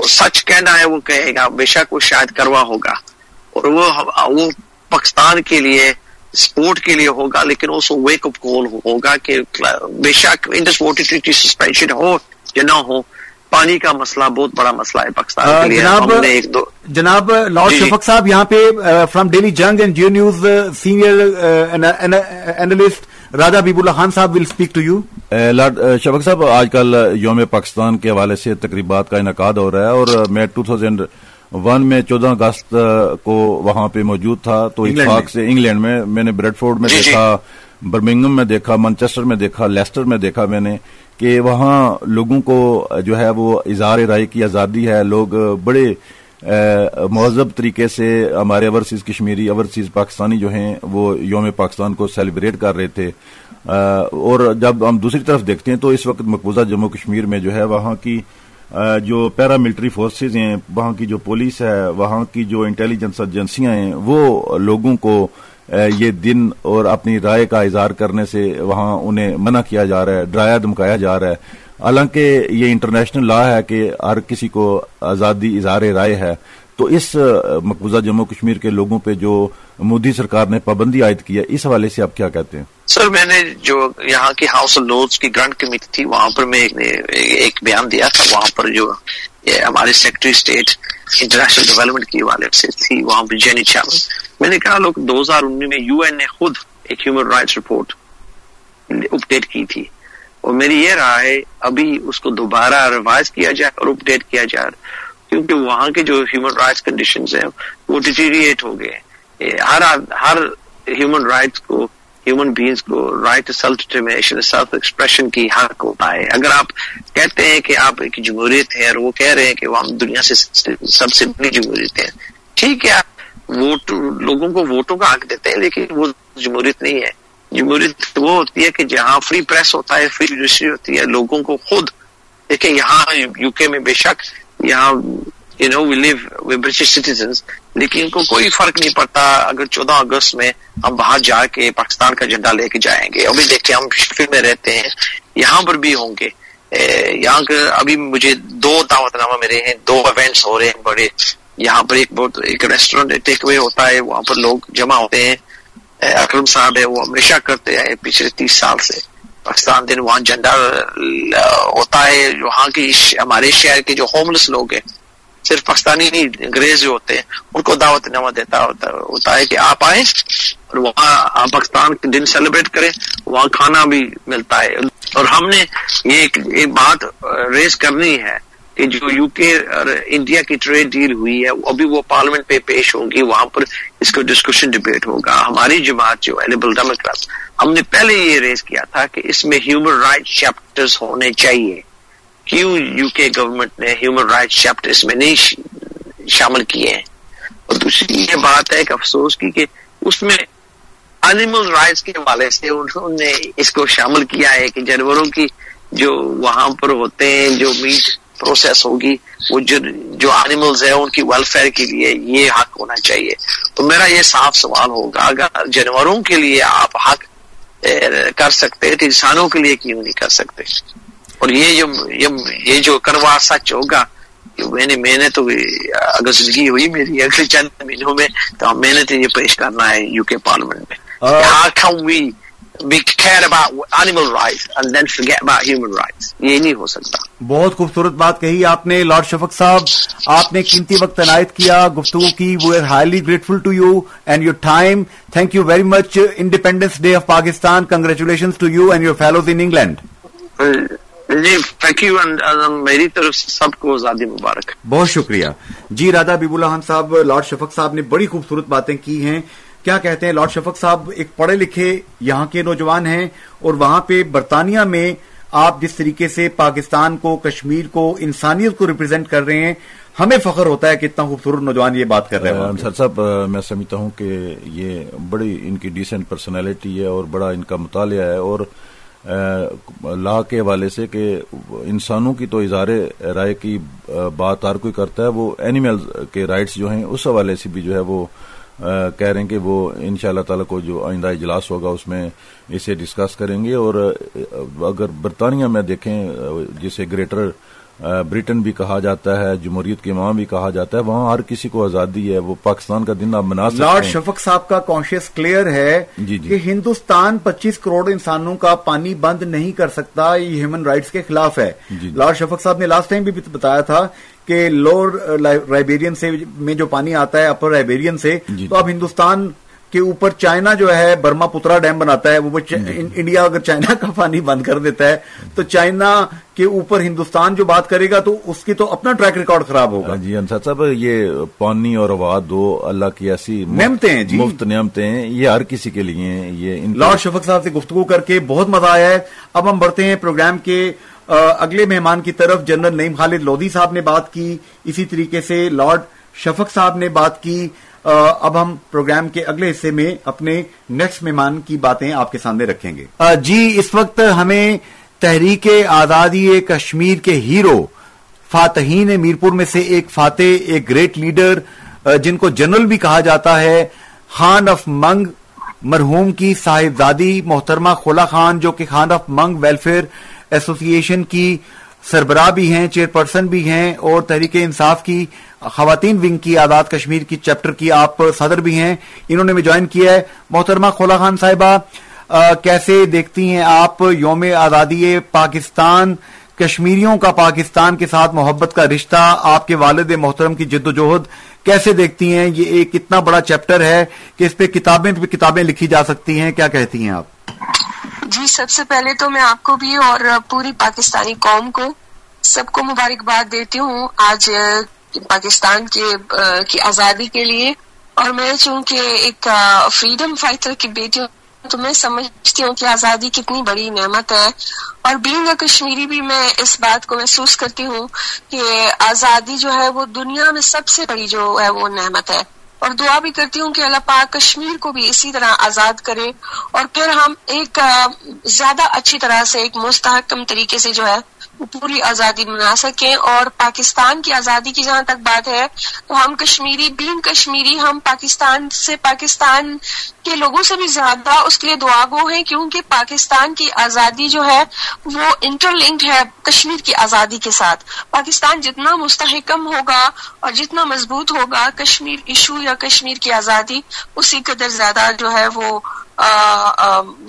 سچ کہنا ہے وہ کہے گا, بے شک وہ شاید کروا ہوگا, اور وہ پاکستان کے لیے سپورٹ کے لیے ہوگا, لیکن also wake up call ہوگا کہ بے شک انڈس واٹر ٹریٹی سسپینشن ہو یا نہ ہو, پانی کا مسئلہ بہت بڑا مسئلہ ہے پاکستان کے لیے. جناب لارڈ شفق صاحب یہاں پہ from daily Jang and Geo news senior analyst Raja Habib Ullah Khan صاحب will speak to you. Lord Shafaq صاحب, آج کل یوم پاکستان کے حوالے سے تقریبات کا انعقاد ہو رہا ہے, اور میں 2001 میں 14 اگست کو وہاں پہ موجود تھا, تو اتفاق سے انگلینڈ میں نے بریڈ فورڈ میں دیکھا, برمنگھم میں دیکھا, مانچسٹر میں دیکھا, لیسٹر میں دیکھا میں نے کہ وہاں لوگوں کو جو ہے وہ اظہار رائے کی آزادی ہے. لوگ بڑے مہذب طریقے سے ہمارے اوورسیز کشمیری اوورسیز پاکستانی جو ہیں وہ یوم پاکستان کو سیلیبریٹ کر رہے تھے. اور جب ہم دوسری طرف دیکھتے ہیں تو اس وقت مقبوضہ جموں کشمیر میں جو ہے وہاں کی جو پیرا ملٹری فورسز ہیں, وہاں کی جو پولیس ہے, وہاں کی جو انٹیلیجنس ایجنسیاں ہیں, وہ لوگوں کو یہ دن اور اپنی رائے کا اظہار کرنے سے وہاں انہیں منع کیا جا رہا ہے, ڈرایا دھمکایا جا رہا ہے. حالانکہ یہ انٹرنیشنل لا ہے کہ ہر کسی کو آزادی اظہار رائے ہے. تو اس مقبوضہ جموں کشمیر کے لوگوں پہ جو مودی سرکار نے پابندی عائد کی ہے, اس حوالے سے آپ کیا کہتے ہیں؟ سر, میں نے جو یہاں کی ہاؤس آف لارڈز کی گرانٹ کمیٹی تھی وہاں پر میں ایک بیان دیا تھا. وہاں پر جو ہمارے سیکرٹری اسٹیٹ انٹرنیشنل ڈیولپمنٹ کی حوالے سے تھی, وہاں پہ جینی چاول, میں نے کہا لوگ 2019 میں یو این نے خود ایک ہیومن رائٹس رپورٹ اپڈیٹ کی تھی, اور میری یہ رائے ہے ابھی اس کو دوبارہ ریوائز کیا جائے اور اپڈیٹ کیا جائے, کیونکہ وہاں کے جو ہیومن رائٹس کنڈیشنز ہیں وہ ڈیٹیریٹ ہو گئے. ہر ہیومن رائٹس کو, ہیومن بینگز کو right to self determination, self expression کی حق ہوتا ہے. اگر آپ کہتے ہیں کہ آپ ایک جمہوریت ہے, اور وہ کہہ رہے ہیں کہ وہ ہم دنیا سے سب سے بڑی جمہوریت ہے, ٹھیک ہے, ووٹ لوگوں کو ووٹوں کا حق دیتے ہیں, لیکن وہ جمہوریت نہیں ہے. جمہوریت وہ ہوتی ہے کہ جہاں فری پریس ہوتا ہے, فری جوڈیشری ہوتی ہے, لوگوں کو خود دیکھیں. یہاں یو کے میں بے شک یہاں وی لیو وی برٹش سٹیزنز, لیکن ان کو کوئی فرق نہیں پڑتا اگر 14 اگست میں ہم باہر جا کے پاکستان کا جھنڈا لے کے جائیں گے. ابھی دیکھیں ہم شفیل میں رہتے ہیں, یہاں پر بھی ہوں گے. یہاں کے ابھی مجھے 2 دعوت نامہ میرے ہیں, 2 ایونٹس ہو رہے ہیں بڑے. یہاں پر ایک ریسٹورینٹ ٹیک اوے ہوتا ہے, وہاں پر لوگ جمع ہوتے ہیں. اکرم صاحب ہے, وہ ہمیشہ کرتے ہیں پچھلے 30 سال سے پاکستان دن, وہاں جھنڈا ہوتا ہے. وہاں کی ہمارے شہر کے جو ہوملس لوگ ہیں, صرف پاکستانی نہیں, انگریز جو ہوتے ہیں, ان کو دعوت نامہ دیتا ہوتا ہے کہ آپ آئیں اور وہاں آپ پاکستان کے دن سیلیبریٹ کریں, وہاں کھانا بھی ملتا ہے. اور ہم نے یہ ایک بات ریز کرنی ہے کہ جو یو کے اور انڈیا کی ٹریڈ ڈیل ہوئی ہے, ابھی وہ پارلیمنٹ پہ پیش ہوگی, وہاں پر اس کو ڈسکشن ڈبیٹ ہوگا. ہماری جماعت جو ہے لبرل ڈیموکریٹس, ہم نے پہلے یہ ریز کیا تھا کہ اس میں ہیومن رائٹس چیپٹرز ہونے چاہیے. کیوں یو کے گورنمنٹ نے ہیومن رائٹس چیپٹر اس میں نہیں شامل کیے ہیں؟ اور دوسری یہ بات ہے کہ افسوس کی کہ اس میں اینیمل رائٹس کے حوالے سے انہوں نے اس کو شامل کیا ہے کہ جانوروں کی جو وہاں پر ہوتے ہیں, جو میٹ پروسیس ہوگی, وہ جو اینیملز ہیں ان کی ویلفیئر کے لیے یہ حق ہونا چاہیے. تو میرا یہ صاف سوال ہوگا, اگر جانوروں کے لیے آپ حق کر سکتے تو انسانوں کے لیے کیوں نہیں کر سکتے؟ اور یہ جو کروا سچ ہوگا, میں نے تو اگر زندگی ہوئی میری اگلے چند مہینوں میں تو میں نے تو یہ پیش کرنا ہے یو کے پارلیمنٹ میں, how can we care about animal rights and then forget about human rights. یہ نہیں ہو سکتا. بہت خوبصورت بات کہی آپ نے لارڈ شفق صاحب, آپ نے قیمتی وقت عنایت کیا, گفتگو کی. We are highly grateful to you and your time. Thank you very much. Independence day of Pakistan, congratulations to you and your fellows in England. جی تھینک یو, میری طرف سے سب کو آزادی مبارک. بہت شکریہ. جی راجہ حبیب اللہ خان صاحب, لارڈ شفق صاحب نے بڑی خوبصورت باتیں کی ہیں. کیا کہتے ہیں لارڈ شفق صاحب؟ ایک پڑھے لکھے یہاں کے نوجوان ہیں اور وہاں پہ برطانیہ میں آپ جس طریقے سے پاکستان کو، کشمیر کو، انسانیت کو ریپرزینٹ کر رہے ہیں، ہمیں فخر ہوتا ہے کہ اتنا خوبصورت نوجوان یہ بات کر رہے ہیں. انصار صاحب، میں سمجھتا ہوں کہ یہ بڑی ان کی ڈیسنٹ پرسنالٹی ہے اور بڑا ان کا مطالعہ ہے، اور لا کے حوالے سے کہ انسانوں کی تو اظہار رائے کی بات ہر کوئی کرتا ہے، وہ اینیمل کے رائٹس جو ہیں اس حوالے سے بھی جو ہے وہ کہہ رہے ہیں کہ وہ انشاءاللہ تعالیٰ کو جو آئندہ اجلاس ہوگا اس میں اسے ڈسکس کریں گے. اور اگر برطانیہ میں دیکھیں جسے گریٹر برٹن بھی کہا جاتا ہے، جمہوریت کے امام بھی کہا جاتا ہے، وہاں ہر کسی کو آزادی ہے، وہ پاکستان کا دن آپ منا سکتے ہیں. لارڈ شفق صاحب کا کانشیس کلیئر ہے کہ ہندوستان 25 کروڑ انسانوں کا پانی بند نہیں کر سکتا، یہ ہیومن رائٹس کے خلاف ہے. لارڈ شفق صاحب نے لاسٹ ٹائم بھی بتایا تھا کہ لوور رائبیرین سے میں جو پانی آتا ہے اپر رائبیرین سے، تو اب ہندوستان کے اوپر چائنا جو ہے برما پترا ڈیم بناتا ہے، وہ انڈیا اگر چائنا کا پانی بند کر دیتا ہے تو چائنا کے اوپر ہندوستان جو بات کرے گا تو اس کی تو اپنا ٹریک ریکارڈ خراب ہوگا. جی انصار صاحب، یہ پانی اور ہوا دو اللہ کی ایسی نعمتیں ہیں، مفت نعمتیں ہیں، یہ ہر کسی کے لیے ہیں. یہ لارڈ شفق صاحب سے گفتگو کر کے بہت مزہ آیا ہے. اب ہم بڑھتے ہیں پروگرام کے اگلے مہمان کی طرف. جنرل نعیم خالد لودھی صاحب نے بات کی، اسی طریقے سے لارڈ شفق صاحب نے بات کی. اب ہم پروگرام کے اگلے حصے میں اپنے نیکسٹ مہمان کی باتیں آپ کے سامنے رکھیں گے. جی اس وقت ہمیں تحریک آزادی کشمیر کے ہیرو فاتحین میرپور میں سے ایک فاتح، ایک گریٹ لیڈر جن کو جنرل بھی کہا جاتا ہے، خان آف منگ مرحوم کی صاحبزادی محترمہ خولا خان، جو کہ خان آف منگ ویلفیئر ایسوسی ایشن کی سربراہ بھی ہیں، چیئرپرسن بھی ہیں، اور تحریک انصاف کی خواتین ونگ کی آزاد کشمیر کی چیپٹر کی آپ صدر بھی ہیں. انہوں نے بھی جوائن کیا ہے. محترمہ خولا خان صاحبہ، کیسے دیکھتی ہیں آپ یوم آزادی پاکستان، کشمیریوں کا پاکستان کے ساتھ محبت کا رشتہ، آپ کے والد محترم کی جد و جہد کیسے دیکھتی ہیں؟ یہ ایک اتنا بڑا چیپٹر ہے کہ اس پہ کتابیں لکھی جا سکتی ہیں، کیا کہتی ہیں آپ؟ جی سب سے پہلے تو میں آپ کو بھی اور پوری پاکستانی قوم کو سب کو مبارکباد دیتی ہوں آج پاکستان کی آزادی کے لیے. اور میں چونکہ ایک فریڈم فائٹر کی بیٹی ہوں تو میں سمجھتی ہوں کہ آزادی کتنی بڑی نعمت ہے، اور بینگ اے کشمیری بھی میں اس بات کو محسوس کرتی ہوں کہ آزادی جو ہے وہ دنیا میں سب سے بڑی جو ہے وہ نعمت ہے. اور دعا بھی کرتی ہوں کہ اللہ پاک کشمیر کو بھی اسی طرح آزاد کرے، اور پھر ہم ایک زیادہ اچھی طرح سے ایک مستحکم طریقے سے جو ہے پوری آزادی منا سکیں. اور پاکستان کی آزادی کی جہاں تک بات ہے تو ہم کشمیری، بین کشمیری، ہم پاکستان کے لوگوں سے بھی زیادہ اس کے لیے دعا گو ہیں، کیونکہ پاکستان کی آزادی جو ہے وہ انٹر لنکڈ ہے کشمیر کی آزادی کے ساتھ. پاکستان جتنا مستحکم ہوگا اور جتنا مضبوط ہوگا کشمیر ایشو یا کشمیر کی آزادی اسی قدر زیادہ جو ہے وہ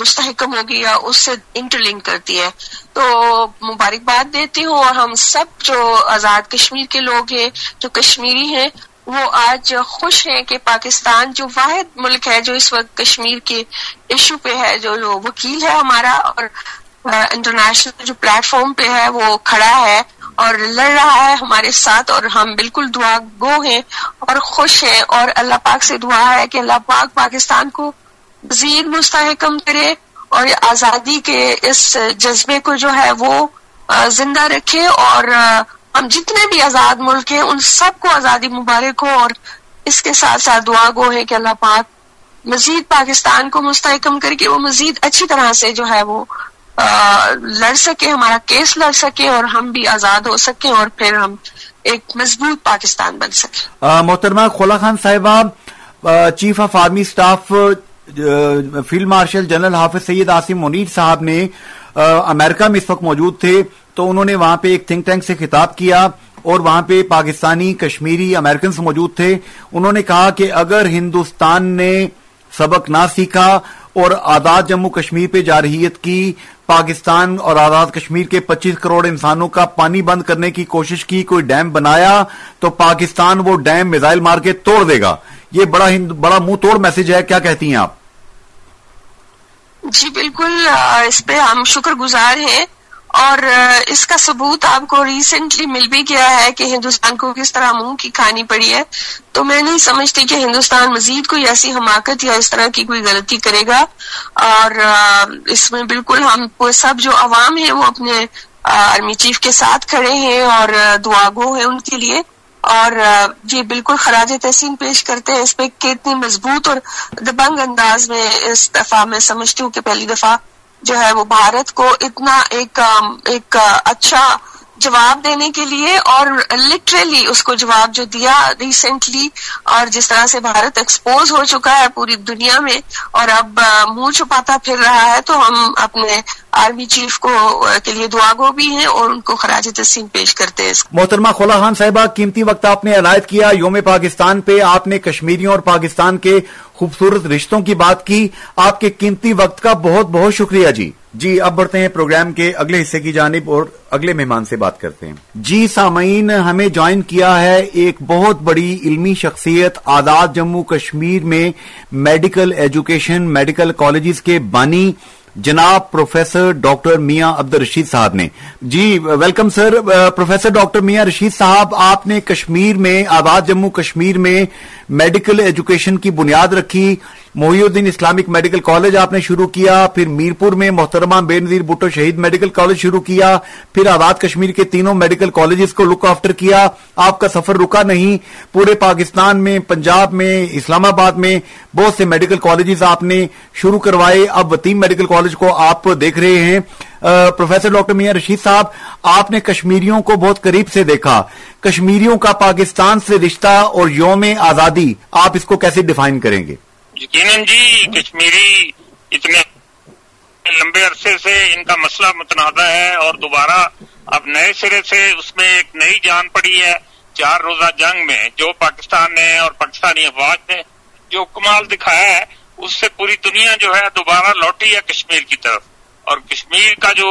مستحکم ہوگی یا اس سے انٹر لنک کرتی ہے. تو مبارکباد دیتی ہوں، اور ہم سب جو آزاد کشمیر کے لوگ ہیں، جو کشمیری ہیں، وہ آج خوش ہیں کہ پاکستان جو واحد ملک ہے جو اس وقت کشمیر کے ایشو پہ ہے، جو وکیل ہے ہمارا اور انٹرنیشنل جو پلیٹ فارم پہ ہے وہ کھڑا ہے اور لڑ رہا ہے ہمارے ساتھ، اور ہم بالکل دعا گو ہیں اور خوش ہیں. اور اللہ پاک سے دعا ہے کہ اللہ پاک پاکستان کو مزید مستحکم کرے اور آزادی کے اس جذبے کو جو ہے وہ زندہ رکھے، اور ہم جتنے بھی آزاد ملک ہیں ان سب کو آزادی مبارک ہو. اور اس کے ساتھ ساتھ دعا گو ہے کہ اللہ پاک مزید پاکستان کو مستحکم کر کے وہ مزید اچھی طرح سے جو ہے وہ لڑ سکے، ہمارا کیس لڑ سکے، اور ہم بھی آزاد ہو سکیں، اور پھر ہم ایک مضبوط پاکستان بن سکیں. محترمہ خولا خان صاحبہ، chief of army staff field marshal general Hafiz Syed Asim Munir صاحب نے امریکہ میں اس وقت موجود تھے، تو انہوں نے وہاں پہ ایک تھنک ٹینک سے خطاب کیا، اور وہاں پہ پاکستانی، کشمیری، امریکنز موجود تھے. انہوں نے کہا کہ اگر ہندوستان نے سبق نہ سیکھا اور آزاد جموں کشمیر پہ جارحیت کی، پاکستان اور آزاد کشمیر کے 25 کروڑ انسانوں کا پانی بند کرنے کی کوشش کی، کوئی ڈیم بنایا، تو پاکستان وہ ڈیم میزائل مار کے توڑ دے گا. یہ بڑا منہ توڑ میسج ہے، کیا کہتی ہیں آپ؟ جی بالکل، اس پہ ہم شکر گزار ہیں، اور اس کا ثبوت آپ کو ریسنٹلی مل بھی گیا ہے کہ ہندوستان کو کس طرح منہ کی کھانی پڑی ہے. تو میں نہیں سمجھتی کہ ہندوستان مزید کوئی ایسی حماقت یا اس طرح کی کوئی غلطی کرے گا. اور اس میں بالکل ہم سب جو عوام ہیں وہ اپنے آرمی چیف کے ساتھ کھڑے ہیں اور دعا گو ہیں ان کے لیے. اور یہ بالکل خراج تحسین پیش کرتے ہیں اس پہ کہ اتنی مضبوط اور دبنگ انداز میں اس دفعہ میں سمجھتی ہوں کہ پہلی دفعہ جو ہے وہ بھارت کو اتنا ایک اچھا جواب دینے کے لیے، اور لٹرلی اس کو جواب جو دیا ریسنٹلی، اور جس طرح سے بھارت ایکسپوز ہو چکا ہے پوری دنیا میں اور اب منہ چھپاتا پھر رہا ہے، تو ہم اپنے آرمی چیف کو کے لیے دعا گو بھی ہیں اور ان کو خراج تحسین پیش کرتے ہیں. محترمہ خولا خان صاحبہ، قیمتی وقت آپ نے عنایت کیا یوم پاکستان پہ. آپ نے کشمیریوں اور پاکستان کے خوبصورت رشتوں کی بات کی. آپ کے قیمتی وقت کا بہت بہت شکریہ جی. اب بڑھتے ہیں پروگرام کے اگلے حصے کی جانب اور اگلے مہمان سے بات کرتے ہیں. جی سامعین، ہمیں جوائن کیا ہے ایک بہت بڑی علمی شخصیت، آزاد جموں کشمیر میں میڈیکل ایجوکیشن، میڈیکل کالجز کے بانی جناب پروفیسر ڈاکٹر میاں عبدالرشید صاحب نے. جی ویلکم سر. پروفیسر ڈاکٹر میاں رشید صاحب، آپ نے کشمیر میں، آزاد جموں کشمیر میں میڈیکل ایجوکیشن کی بنیاد رکھی. محی الدین اسلامک میڈیکل کالج آپ نے شروع کیا، پھر میرپور میں محترمہ بے نظیر بھٹو شہید میڈیکل کالج شروع کیا، پھر آزاد کشمیر کے تینوں میڈیکل کالجز کو لک آفٹر کیا. آپ کا سفر رکا نہیں، پورے پاکستان میں، پنجاب میں، اسلام آباد میں بہت سے میڈیکل کالجز آپ نے شروع کروائے. اب وتیم میڈیکل کالج کو آپ دیکھ رہے ہیں. پروفیسر ڈاکٹر میاں رشید صاحب، آپ نے کشمیریوں کو بہت قریب سے دیکھا. کشمیریوں کا پاکستان سے رشتہ اور یوم آزادی، آپ اس کو کیسے ڈیفائن کریں گے؟ یقیناً جی، کشمیری اتنے لمبے عرصے سے ان کا مسئلہ متنازع ہے اور دوبارہ اب نئے سرے سے اس میں ایک نئی جان پڑی ہے. 4 روزہ جنگ میں جو پاکستان نے اور پاکستانی افواج نے جو کمال دکھایا ہے، اس سے پوری دنیا جو ہے دوبارہ لوٹی ہے کشمیر کی طرف. اور کشمیر کا جو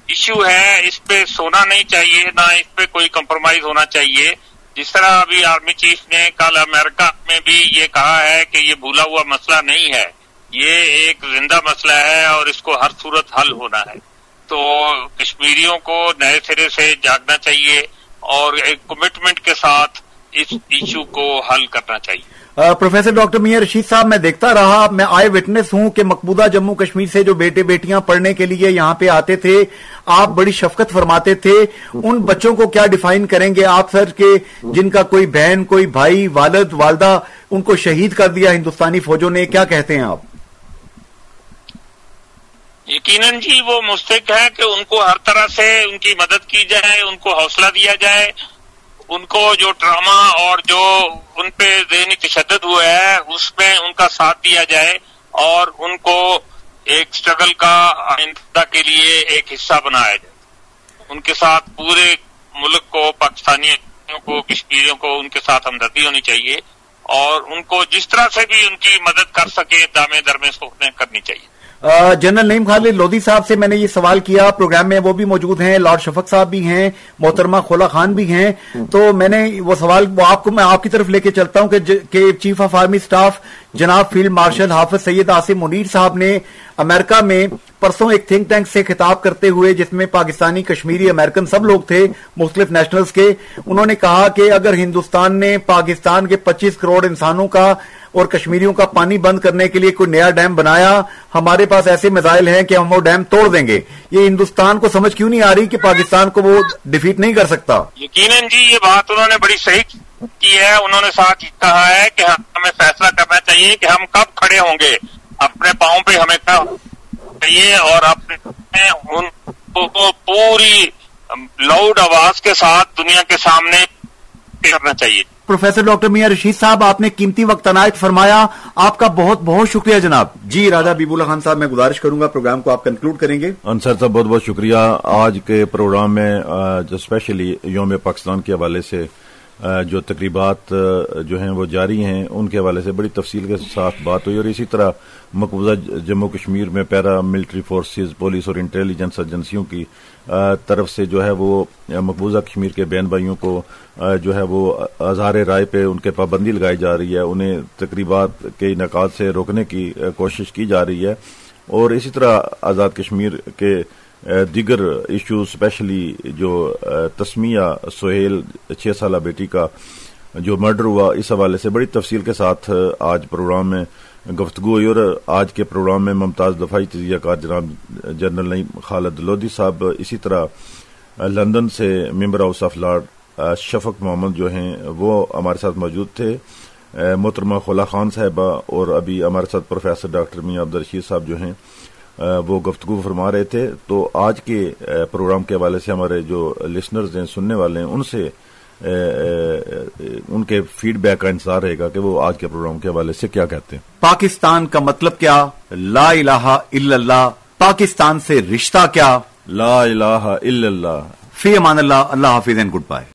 ایشو ہے اس پہ سونا نہیں چاہیے، نہ اس پہ کوئی کمپرومائز ہونا چاہیے. جس طرح ابھی آرمی چیف نے کل امریکہ میں بھی یہ کہا ہے کہ یہ بھولا ہوا مسئلہ نہیں ہے، یہ ایک زندہ مسئلہ ہے اور اس کو ہر صورت حل ہونا ہے. تو کشمیریوں کو نئے سرے سے جاگنا چاہیے اور ایک کمٹمنٹ کے ساتھ اس ایشو کو حل کرنا چاہیے. پروفیسر ڈاکٹر میاں رشید صاحب، میں دیکھتا رہا، میں آئے وٹنس ہوں کہ مقبوضہ جموں کشمیر سے جو بیٹے بیٹیاں پڑھنے کے لیے یہاں پہ آتے تھے، آپ بڑی شفقت فرماتے تھے. ان بچوں کو کیا ڈیفائن کریں گے آپ سر، کہ جن کا کوئی بہن، کوئی بھائی، والد، والدہ ان کو شہید کر دیا ہندوستانی فوجوں نے، کیا کہتے ہیں آپ؟ یقیناً جی، وہ مستحق ہے کہ ان کو ہر طرح سے ان کی مدد کی جائے، ان کو حوصلہ دیا جائے، ان کو جو ڈرامہ اور جو ان پہ ذہنی تشدد ہوا ہے اس میں ان کا ساتھ دیا جائے اور ان کو ایک سٹرگل کا آئندہ کے لیے ایک حصہ بنایا جائے. ان کے ساتھ پورے ملک کو، پاکستانیوں کو، کشمیریوں کو ان کے ساتھ ہمدردی ہونی چاہیے اور ان کو جس طرح سے بھی ان کی مدد کر سکے دامے درمے سوچنے کرنی چاہیے. جنرل نعیم خالد لودھی صاحب سے میں نے یہ سوال کیا، پروگرام میں وہ بھی موجود ہیں، لارڈ شفق صاحب بھی ہیں، محترمہ خولا خان بھی ہیں. تو میں نے وہ سوال میں آپ کی طرف لے کے چلتا ہوں کہ چیف آف آرمی سٹاف جناب فیلڈ مارشل حافظ سید عاصم منیر صاحب نے امریکہ میں پرسوں ایک تھنک ٹینک سے خطاب کرتے ہوئے، جس میں پاکستانی، کشمیری، امریکن سب لوگ تھے مختلف نیشنلز کے، انہوں نے کہا کہ اگر ہندوستان نے پاکستان کے 25 کروڑ انسانوں کا اور کشمیریوں کا پانی بند کرنے کے لیے کوئی نیا ڈیم بنایا، ہمارے پاس ایسے میزائل ہیں کہ ہم وہ ڈیم توڑ دیں گے. یہ ہندوستان کو سمجھ کیوں نہیں آ رہی کہ پاکستان کو وہ ڈیفیٹ نہیں کر سکتا؟ یقیناً جی، یہ بات انہوں نے بڑی صحیح کی ہے. انہوں نے ساتھ کہا ہے کہ ہمیں فیصلہ کرنا چاہیے کہ ہم کب کھڑے ہوں گے اپنے پاؤں پہ، ہمیں چاہیے اور اپنے ان کو پوری لاؤڈ آواز کے ساتھ دنیا کے سامنے کرنا چاہیے. پروفیسر ڈاکٹر میاں رشید صاحب، آپ نے قیمتی وقت عنایت فرمایا، آپ کا بہت بہت شکریہ جناب. جی راجہ حبیب اللہ خان صاحب، میں گزارش کروں گا پروگرام کو آپ کنکلوڈ کریں گے. انصر صاحب بہت بہت شکریہ. آج کے پروگرام میں جو اسپیشلی یوم پاکستان کے حوالے سے جو تقریبات جو ہیں وہ جاری ہیں، ان کے حوالے سے بڑی تفصیل کے ساتھ بات ہوئی، اور اسی طرح مقبوضہ جموں کشمیر میں پیرا ملٹری فورسز، پولیس اور انٹیلیجنس ایجنسیوں کی طرف سے جو ہے وہ مقبوضہ کشمیر کے بہن بھائیوں کو جو ہے وہ اظہار رائے پہ ان کے پابندی لگائی جا رہی ہے، انہیں تقریبات کے انعقاد سے روکنے کی کوشش کی جا رہی ہے. اور اسی طرح آزاد کشمیر کے دیگر ایشو اسپیشلی جو تسمیہ سہیل 6 سالہ بیٹی کا جو مرڈر ہوا، اس حوالے سے بڑی تفصیل کے ساتھ آج پروگرام میں گفتگو ہوئی، اور آج کے پروگرام میں ممتاز دفاعی تجزیہ کار جناب جنرل نعیم خالد لودھی صاحب، اسی طرح لندن سے ممبر ہاؤس آف لارڈ شفق محمد جو ہیں وہ ہمارے ساتھ موجود تھے، محترمہ خلا خان صاحبہ، اور ابھی ہمارے ساتھ پروفیسر ڈاکٹر میاں عبدالرشید صاحب جو ہیں وہ گفتگو فرما رہے تھے۔ تو آج کے پروگرام کے حوالے سے ہمارے جو لسنرز ہیں، سننے والے ہیں، ان سے ان کے فیڈ بیک کا انتظار رہے گا کہ وہ آج کے پروگرام کے حوالے سے کیا کہتے ہیں۔ پاکستان کا مطلب کیا؟ لا الہ الا اللہ۔ پاکستان سے رشتہ کیا؟ لا الہ الا اللہ۔ فی امان اللہ۔ اللہ حافظ اینڈ گڈ بائے۔